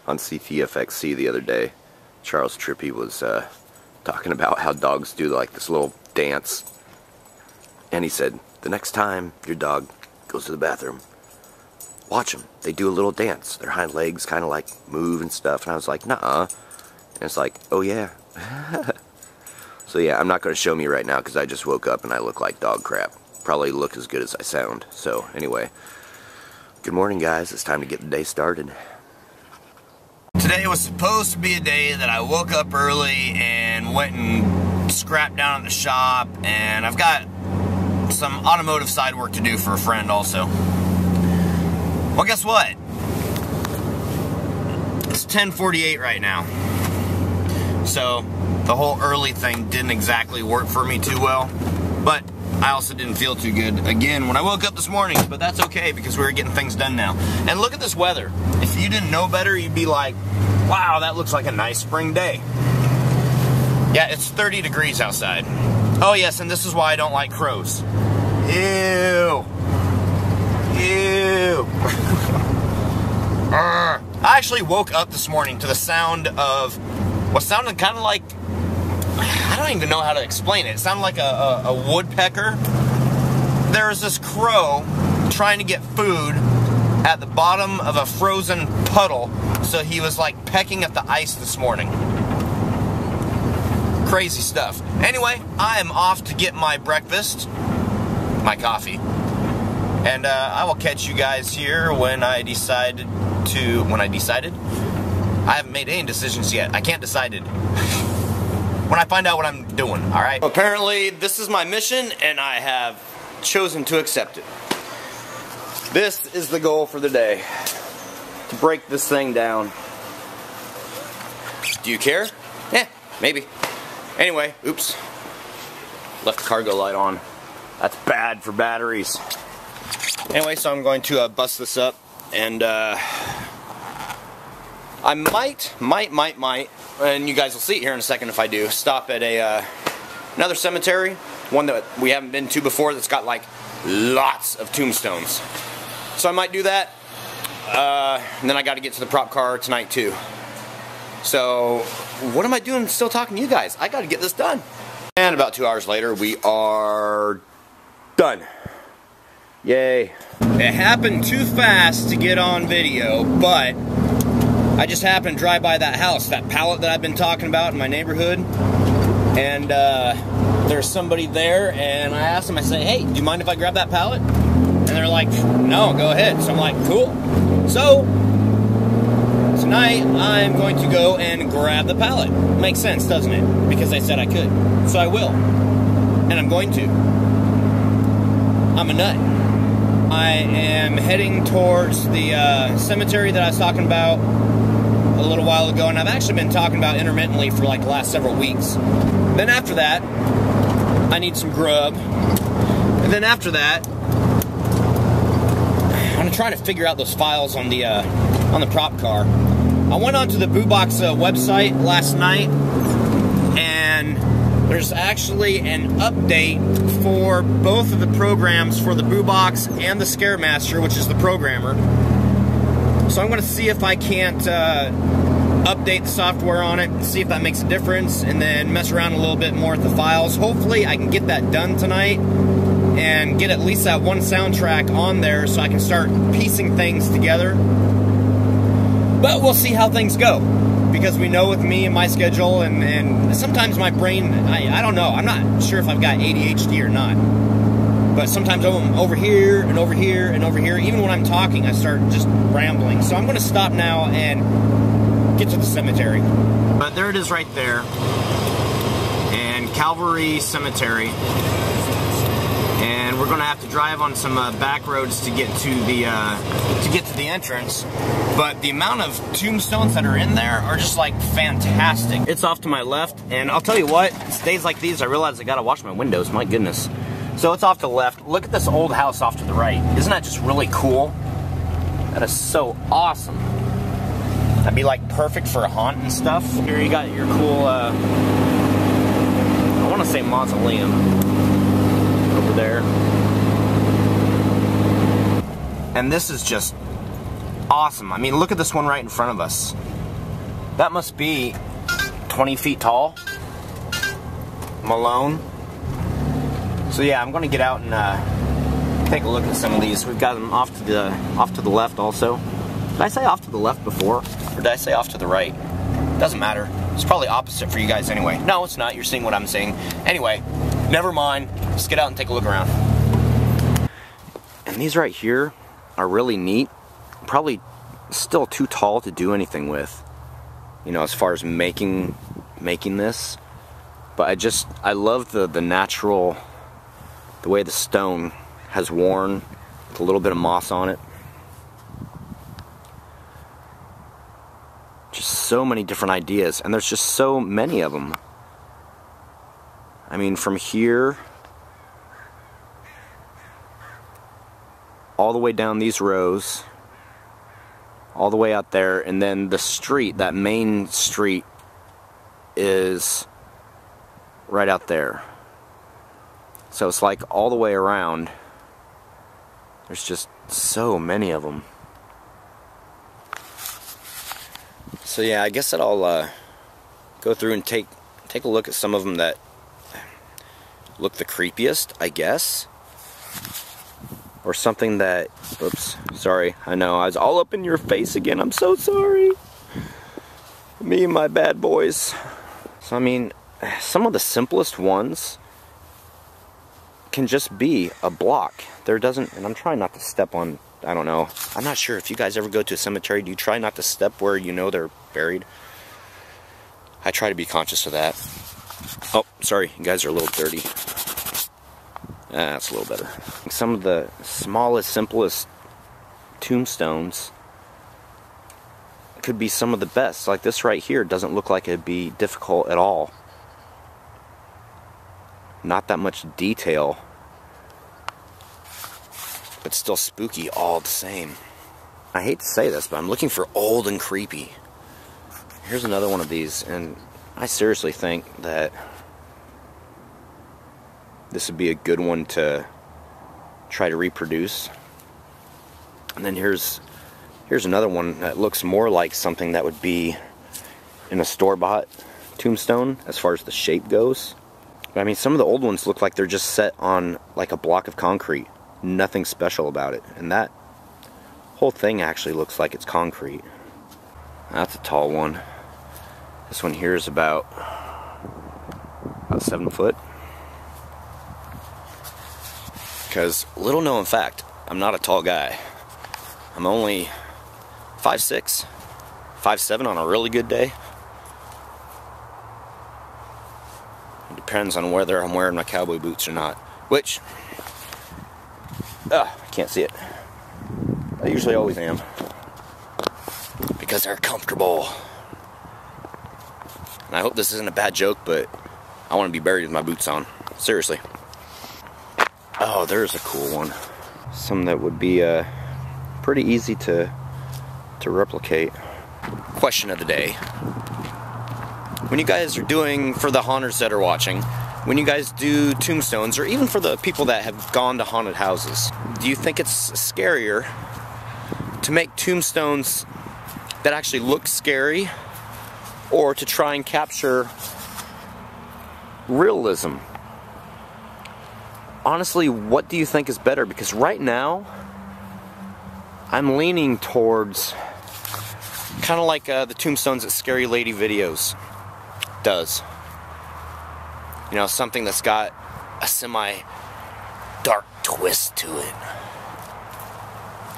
On CTFXC the other day, Charles Trippy was talking about how dogs do like this little dance. And he said, the next time your dog goes to the bathroom, watch them. They do a little dance. Their hind legs kind of like move and stuff. And I was like, nuh-uh. And it's like, oh yeah. So yeah, I'm not going to show me right now because I just woke up and I look like dog crap. Probably look as good as I sound. So anyway, good morning guys. It's time to get the day started. Today was supposed to be a day that I woke up early and went and scrapped down at the shop, and I've got some automotive side work to do for a friend also. Well, guess what? It's 10:48 right now. So the whole early thing didn't exactly work for me too well, but I also didn't feel too good again when I woke up this morning, but that's okay because we were getting things done now. And look at this weather. If you didn't know better, you'd be like, wow, that looks like a nice spring day. Yeah, it's 30 degrees outside. Oh yes, and this is why I don't like crows. Ew. Ew. I actually woke up this morning to the sound of what sounded kind of like, I don't even know how to explain it. It sounded like a woodpecker. There was this crow trying to get food at the bottom of a frozen puddle, so he was like pecking at the ice this morning. Crazy stuff. Anyway, I am off to get my breakfast, my coffee, and I will catch you guys here when I decided. I haven't made any decisions yet. I can't decide it. When I find out what I'm doing, alright? Apparently, this is my mission, and I have chosen to accept it. This is the goal for the day. To break this thing down. Do you care? Yeah, maybe. Anyway, oops. Left the cargo light on. That's bad for batteries. Anyway, so I'm going to bust this up, and I might, and you guys will see it here in a second if I do, stop at another cemetery, one that we haven't been to before that's got like lots of tombstones. So I might do that, and then I got to get to the prop car tonight too. So what am I doing still talking to you guys? I got to get this done. And about 2 hours later, we are done. Yay. It happened too fast to get on video, but I just happened to drive by that house, that pallet that I've been talking about in my neighborhood, and there's somebody there, and I asked them, I said, hey, do you mind if I grab that pallet? And they're like, no, go ahead. So I'm like, cool. So tonight I'm going to go and grab the pallet. Makes sense, doesn't it? Because they said I could. So I will. And I'm going to. I'm a nut. I am heading towards the cemetery that I was talking about a little while ago, and I've actually been talking about intermittently for like the last several weeks. Then after that, I need some grub. And then after that, I'm trying to figure out those files on the prop car. I went onto the Boobox website last night, and there's actually an update for both of the programs, for the Boobox and the Scaremaster, which is the programmer. So I'm going to see if I can't update the software on it, see if that makes a difference, and then mess around a little bit more with the files. Hopefully I can get that done tonight and get at least that one soundtrack on there so I can start piecing things together. But we'll see how things go, because we know with me and my schedule, and sometimes my brain, I don't know, I'm not sure if I've got ADHD or not. But sometimes I'm over here, and over here, and over here. Even when I'm talking, I start just rambling. So I'm going to stop now and get to the cemetery. But there it is right there. And Calvary Cemetery. And we're going to have to drive on some back roads to get to the entrance. But the amount of tombstones that are in there are just like fantastic. It's off to my left, and I'll tell you what, it's days like these I realize I got to wash my windows. My goodness. So it's off to the left. Look at this old house off to the right. Isn't that just really cool? That is so awesome. That'd be like perfect for a haunt and stuff. Here you got your cool, I want to say mausoleum over there. And this is just awesome. I mean, look at this one right in front of us. That must be 20 feet tall. Malone. So yeah, I'm gonna get out and take a look at some of these. We've got them off to the left also. Did I say off to the left before? Or did I say off to the right? Doesn't matter. It's probably opposite for you guys anyway. No, it's not. You're seeing what I'm seeing. Anyway, never mind. Let's get out and take a look around. And these right here are really neat. Probably still too tall to do anything with. You know, as far as making this. But I love the natural, the way the stone has worn with a little bit of moss on it. Just so many different ideas, and there's just so many of them. I mean, from here all the way down these rows, all the way out there, and then the street, that main street, is right out there. So it's like all the way around. There's just so many of them. So yeah, I guess that I'll go through and take a look at some of them that look the creepiest, I guess. Or something that, oops, sorry, I know, I was all up in your face again, I'm so sorry. Me and my bad boys. So I mean, some of the simplest ones can just be a block. There doesn't, and I'm trying not to step on, I don't know. I'm not sure if you guys ever go to a cemetery, do you try not to step where you know they're buried? I try to be conscious of that. Oh, sorry, you guys are a little dirty. That's a little better. Some of the smallest, simplest tombstones could be some of the best. Like this right here doesn't look like it'd be difficult at all. Not that much detail, but still spooky all the same. I hate to say this, but I'm looking for old and creepy. Here's another one of these, and I seriously think that this would be a good one to try to reproduce. And then here's another one that looks more like something that would be in a store-bought tombstone as far as the shape goes. But I mean, some of the old ones look like they're just set on like a block of concrete. Nothing special about it. And that whole thing actually looks like it's concrete. That's a tall one. This one here is about 7 foot. Because, little known fact, I'm not a tall guy. I'm only 5'6", 5'7" on a really good day. It depends on whether I'm wearing my cowboy boots or not. Which, I can't see it. I usually always am. Because they're comfortable. And I hope this isn't a bad joke, but I want to be buried with my boots on. Seriously. Oh, there's a cool one. Some that would be pretty easy to replicate. Question of the day. When you guys are doing, for the haunters that are watching, when you guys do tombstones, or even for the people that have gone to haunted houses, do you think it's scarier to make tombstones that actually look scary, or to try and capture realism? Honestly, what do you think is better? Because right now, I'm leaning towards kind of like the tombstones that Scary Lady Videos does. You know, something that's got a semi-dark twist to it.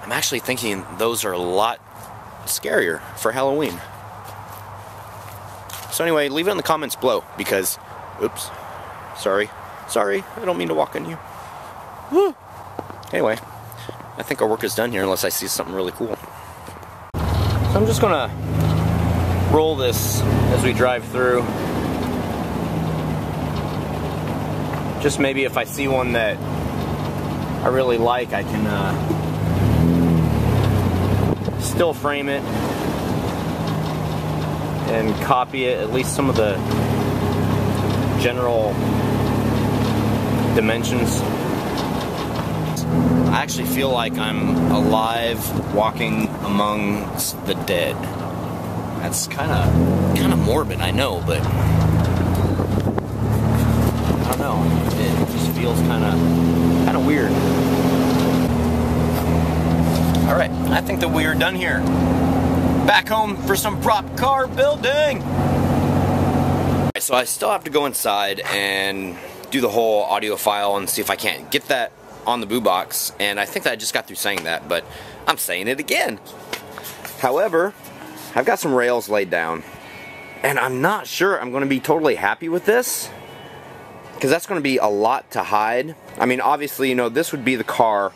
I'm actually thinking those are a lot scarier for Halloween. So anyway, leave it in the comments below, because, oops, sorry, I don't mean to walk on you. Woo. Anyway, I think our work is done here unless I see something really cool. So I'm just gonna roll this as we drive through. Just maybe if I see one that I really like, I can still frame it and copy it, at least some of the general dimensions. I actually feel like I'm alive, walking amongst the dead. That's kind of morbid, I know, but I don't know. It just feels kind of weird. All right, I think that we are done here. Back home for some prop car building. So I still have to go inside and do the whole audio file and see if I can't get that on the boo box. And I think that I just got through saying that, but I'm saying it again. However, I've got some rails laid down, and I'm not sure I'm going to be totally happy with this, because that's going to be a lot to hide. I mean, obviously, you know, this would be the car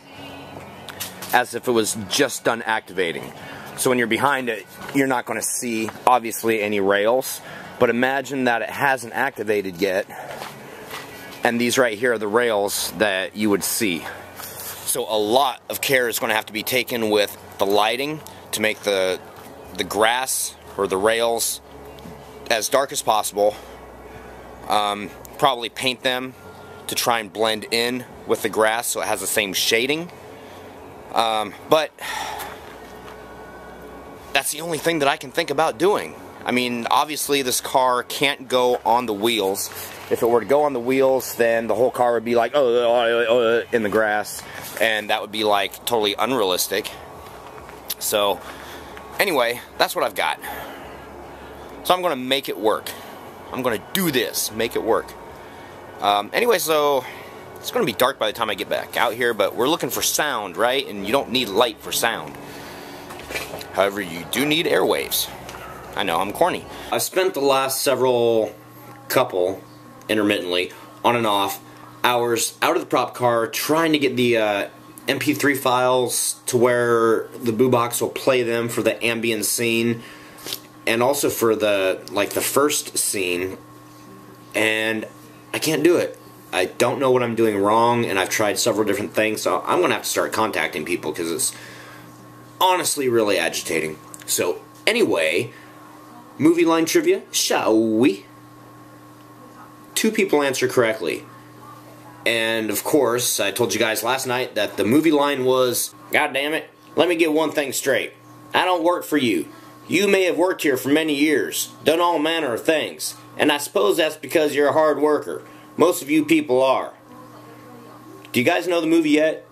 as if it was just done activating. So when you're behind it, you're not going to see, obviously, any rails. But imagine that it hasn't activated yet, and these right here are the rails that you would see. So a lot of care is going to have to be taken with the lighting to make the grass or the rails as dark as possible. Probably paint them to try and blend in with the grass so it has the same shading. But that's the only thing that I can think about doing. I mean, obviously this car can't go on the wheels. If it were to go on the wheels, then the whole car would be like, in the grass, and that would be like totally unrealistic. So, anyway, that's what I've got. So I'm going to make it work. I'm going to do this, make it work. Anyway, so it's going to be dark by the time I get back out here, but we're looking for sound, right? And you don't need light for sound. However, you do need airwaves. I know, I'm corny. I spent the last couple, intermittently, on and off, hours out of the prop car trying to get the MP3 files to where the boo box will play them for the ambient scene and also for the first scene, and I can't do it. I don't know what I'm doing wrong, and I've tried several different things, so I'm going to have to start contacting people because it's honestly really agitating. So anyway, movie line trivia, shall we? 2 people answer correctly. And of course, I told you guys last night that the movie line was, God damn it, let me get one thing straight. I don't work for you. You may have worked here for many years, done all manner of things, and I suppose that's because you're a hard worker. Most of you people are. Do you guys know the movie yet?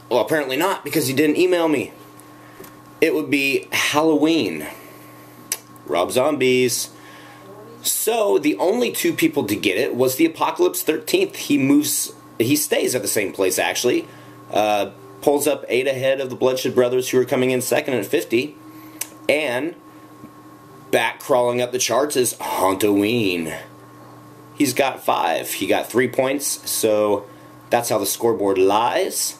Well, apparently not, because you didn't email me. It would be Halloween. Rob Zombies. So, the only 2 people to get it was the Apocalypse 13th. He stays at the same place, actually. Pulls up 8 ahead of the Bloodshed Brothers, who are coming in second at 50. And back crawling up the charts is Hauntoween. He's got 5. He got 3 points, so that's how the scoreboard lies.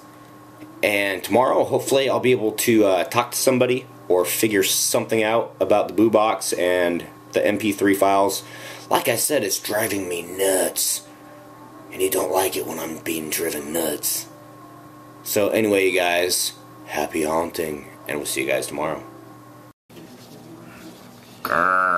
And tomorrow, hopefully, I'll be able to talk to somebody or figure something out about the boo box and the MP3 files. Like I said, it's driving me nuts. And you don't like it when I'm being driven nuts. So anyway, you guys, happy haunting, and we'll see you guys tomorrow. Grr.